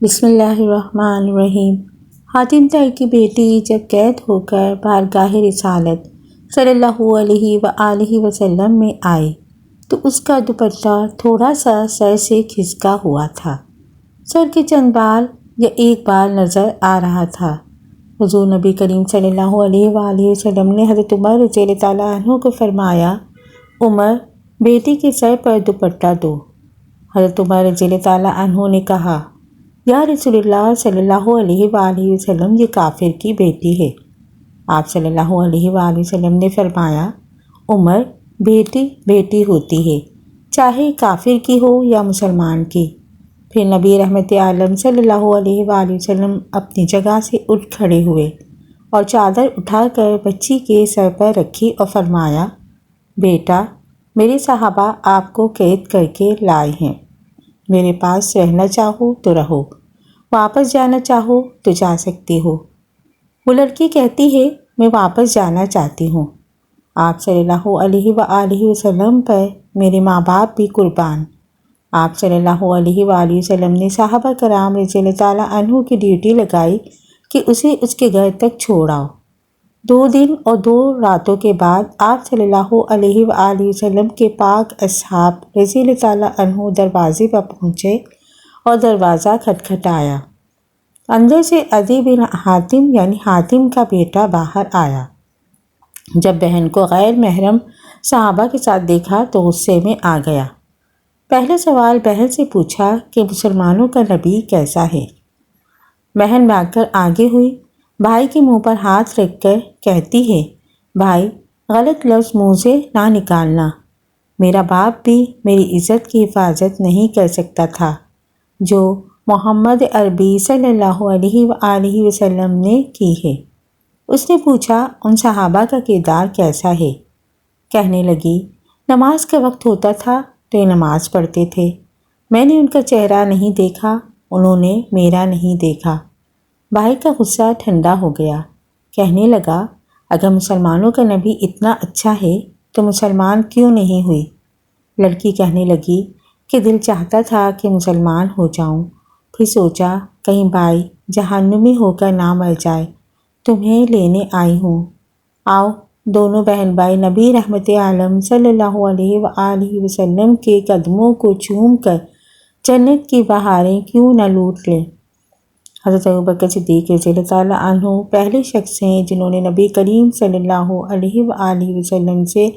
بسم اللہ الرحمن الرحیم۔ حاتم طائی کی بیٹی جب قید ہو کر بارگاہ رسالت صلی اللہ علیہ وآلہ وسلم میں آئی تو اس کا دوپٹہ تھوڑا سا سر سے کھسکا ہوا تھا، سر کے چند بال یا ایک بال نظر آ رہا تھا۔ حضور نبی کریم صلی اللہ علیہ وآلہ وسلم نے حضرت عمر رضی اللہ تعالیٰ عنہ کو فرمایا، عمر، بیٹی کے سر پر دوپٹہ دو۔ حضرت عمر رضی اللہ تعالیٰ عنہ نے کہا، یا رسول اللہ صلی اللہ علیہ وآلہ وسلم، یہ کافر کی بیٹی ہے۔ آپ صلی اللہ علیہ وآلہ وسلم نے فرمایا، عمر، بیٹی بیٹی ہوتی ہے، چاہے کافر کی ہو یا مسلمان کی۔ پھر نبی رحمت عالم صلی اللہ علیہ وآلہ وسلم اپنی جگہ سے اٹھ کھڑے ہوئے اور چادر اٹھا کر بچی کے سر پر رکھی اور فرمایا، بیٹا، میرے صحابہ آپ کو قید کر کے لائے ہیں، میرے پاس رہنا چاہو تو رہو، واپس جانا چاہو تو جا سکتی ہو۔ وہ لڑکی کہتی ہے، میں واپس جانا چاہتی ہوں۔ آپ صلی اللہ علیہ وآلہ وسلم پر میرے ماں باپ بھی قربان۔ آپ صلی اللہ علیہ وآلہ وسلم نے صحابہ کرام رضی اللہ تعالیٰ عنہ کی ڈیوٹی لگائی کہ اسے اس کے گھر تک چھوڑ آؤ۔ 2 دن اور 2 راتوں کے بعد آپ صلی اللہ علیہ وآلہ وسلم کے پاک اصحاب رضی اللہ تعالیٰ عنہ دروازے پر پہنچے اور دروازہ کھٹکھٹایا۔ اندر سے عدی بن حاتم یعنی حاتم کا بیٹا باہر آیا۔ جب بہن کو غیر محرم صحابہ کے ساتھ دیکھا تو غصے میں آ گیا۔ پہلا سوال بہن سے پوچھا کہ مسلمانوں کا نبی کیسا ہے؟ بہن بھاگ کر آگے ہوئی، بھائی کے منہ پر ہاتھ رکھ کر کہتی ہے، بھائی، غلط لفظ منہ سے نہ نکالنا، میرا باپ بھی میری عزت کی حفاظت نہیں کر سکتا تھا جو محمد عربی صلی اللہ علیہ وآلہ وسلم نے کی ہے۔ اس نے پوچھا، ان صحابہ کا کردار کیسا ہے؟ کہنے لگی، نماز کا وقت ہوتا تھا تو یہ نماز پڑھتے تھے، میں نے ان کا چہرہ نہیں دیکھا، انہوں نے میرا نہیں دیکھا۔ بھائی کا غصہ ٹھنڈا ہو گیا، کہنے لگا، اگر مسلمانوں کا نبی اتنا اچھا ہے تو مسلمان کیوں نہیں ہوئی؟ لڑکی کہنے لگی کہ دل چاہتا تھا کہ مسلمان ہو جاؤں، پھر سوچا کہیں بھائی جہنمی ہو کر نہ مر جائے، تمہیں لینے آئی ہوں، آؤ دونوں بہن بھائی نبی رحمت عالم صلی اللہ علیہ وآلہ وسلم کے قدموں کو چوم کر جنت کی بہاریں کیوں نہ لوٹ لیں۔ حضرت ابوبکر صدیق رضی اللہ تعالیٰ عنہ پہلے شخص ہیں جنہوں نے نبی کریم صلی اللہ علیہ وآلہ وسلم سے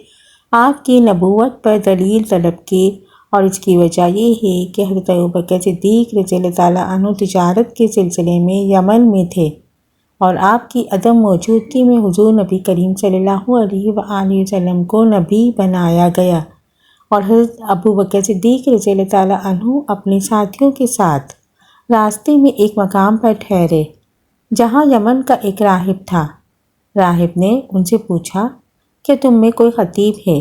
آپ کی نبوت پر دلیل طلب کی، اور اس کی وجہ یہ ہے کہ حضرت ابوبکر صدیق رضی اللہ تعالیٰ عنہ تجارت کے سلسلے میں یمن میں تھے، اور آپ کی عدم موجودگی میں حضور نبی کریم صلی اللہ علیہ وآلہ وسلم کو نبی بنایا گیا، اور حضرت ابوبکر صدیق رضی اللہ تعالیٰ عنہ اپنے ساتھیوں کے ساتھ راستے میں ایک مقام پر ٹھہرے جہاں یمن کا ایک راہب تھا۔ راہب نے ان سے پوچھا، کیا تم میں کوئی خطیب ہے؟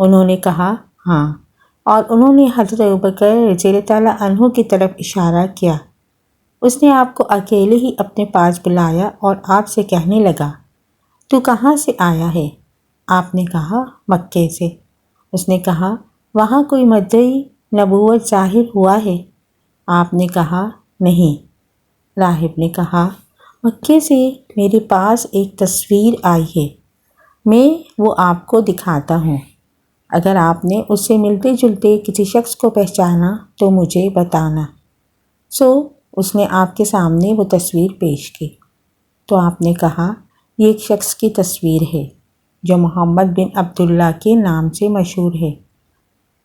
انہوں نے کہا، ہاں، اور انہوں نے حضرت ابوبکر رضی اللہ تعالیٰ عنہ کی طرف اشارہ کیا۔ اس نے آپ کو اکیلے ہی اپنے پاس بلایا اور آپ سے کہنے لگا، تو کہاں سے آیا ہے؟ آپ نے کہا، مکے سے۔ اس نے کہا، وہاں کوئی مدعی نبوت ظاہر ہوا ہے؟ آپ نے کہا، نہیں۔ راہب نے کہا، مکے سے میرے پاس ایک تصویر آئی ہے، میں وہ آپ کو دکھاتا ہوں، اگر آپ نے اس سے ملتے جلتے کسی شخص کو پہچانا تو مجھے بتانا۔ اس نے آپ کے سامنے وہ تصویر پیش کی تو آپ نے کہا، یہ ایک شخص کی تصویر ہے جو محمد بن عبداللہ کے نام سے مشہور ہے۔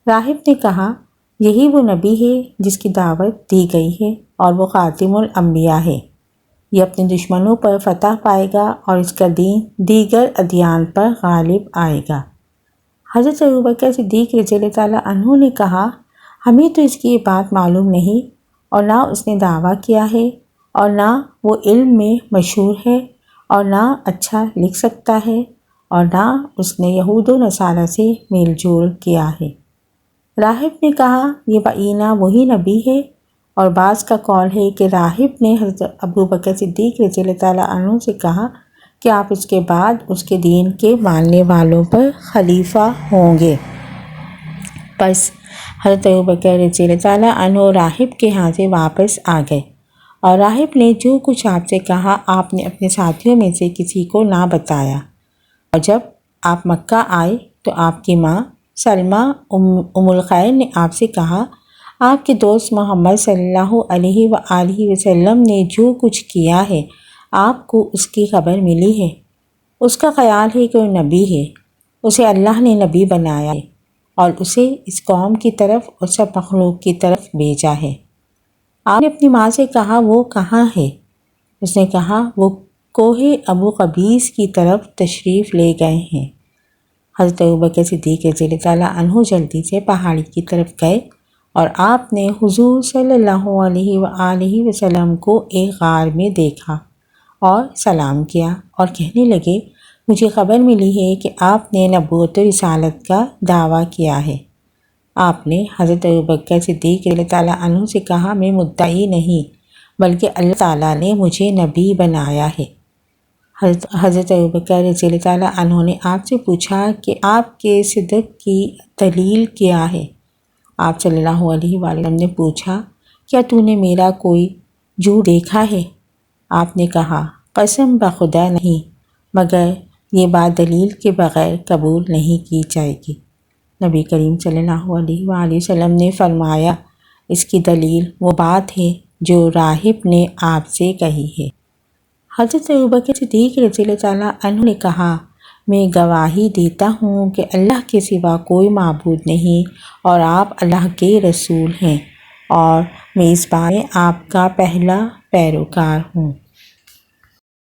راہب نے کہا، یہی وہ نبی ہے جس کی دعوت دی گئی ہے، اور وہ خاتم الانبیاء ہے، یہ اپنے دشمنوں پر فتح پائے گا اور اس کا دین دیگر ادیان پر غالب آئے گا۔ حضرت ابوبکر صدیق رضی اللہ تعالیٰ عنہ نے کہا، ہمیں تو اس کی یہ بات معلوم نہیں، اور نہ اس نے دعویٰ کیا ہے، اور نہ وہ علم میں مشہور ہے، اور نہ اچھا لکھ سکتا ہے، اور نہ اس نے یہود و نصارہ سے میل جول کیا ہے۔ راہب نے کہا، یہ بعینہ وہی نبی ہے، اور بعض کا قول ہے کہ راہب نے حضرت ابوبکر صدیق رضی اللہ تعالیٰ عنہ سے کہا کہ آپ اس کے بعد اس کے دین کے ماننے والوں پر خلیفہ ہوں گے۔ بس حضرت ابوبکر رضی اللہ تعالیٰ عنہ راہب کے ہاں سے واپس آ گئے اور راہب نے جو کچھ آپ سے کہا آپ نے اپنے ساتھیوں میں سے کسی کو نہ بتایا۔ اور جب آپ مکہ آئے تو آپ کی ماں سلمہ ام الخیر نے آپ سے کہا آپ کے دوست محمد صلی اللہ علیہ وآلہ وسلم نے جو کچھ کیا ہے آپ کو اس کی خبر ملی ہے۔ اس کا خیال ہے کہ وہ نبی ہے، اسے اللہ نے نبی بنایا ہے اور اسے اس قوم کی طرف اور سب مخلوق کی طرف بھیجا ہے۔ آپ نے اپنی ماں سے کہا وہ کہاں ہے؟ اس نے کہا وہ کوہ ابو قبیس کی طرف تشریف لے گئے ہیں۔ حضرت ابوبکر صدیق رضی اللہ تعالیٰ عنہ جلدی سے پہاڑی کی طرف گئے اور آپ نے حضور صلی اللہ علیہ وآلہ وسلم کو ایک غار میں دیکھا اور سلام کیا اور کہنے لگے مجھے خبر ملی ہے کہ آپ نے نبوت و رسالت کا دعویٰ کیا ہے۔ آپ نے حضرت ابوبکر صدیق رضی اللہ تعالیٰ عنہ سے کہا میں مدعی نہیں بلکہ اللہ تعالیٰ نے مجھے نبی بنایا ہے۔ حضرت ابوبکر رضی اللہ تعالیٰ عنہ نے آپ سے پوچھا کہ آپ کے صدق کی دلیل کیا ہے؟ آپ صلی اللہ علیہ وسلم نے پوچھا کیا تو نے میرا کوئی جھوٹ دیکھا ہے؟ آپ نے کہا قسم بخدا نہیں، مگر یہ بات دلیل کے بغیر قبول نہیں کی جائے گی۔ نبی کریم صلی اللہ علیہ وآلہ وسلم نے فرمایا اس کی دلیل وہ بات ہے جو راہب نے آپ سے کہی ہے۔ حضرت ابوبکر صدیق رضی اللہ تعالیٰ عنہ نے کہا میں گواہی دیتا ہوں کہ اللہ کے سوا کوئی معبود نہیں اور آپ اللہ کے رسول ہیں اور میں اس بات میں آپ کا پہلا پیروکار ہوں۔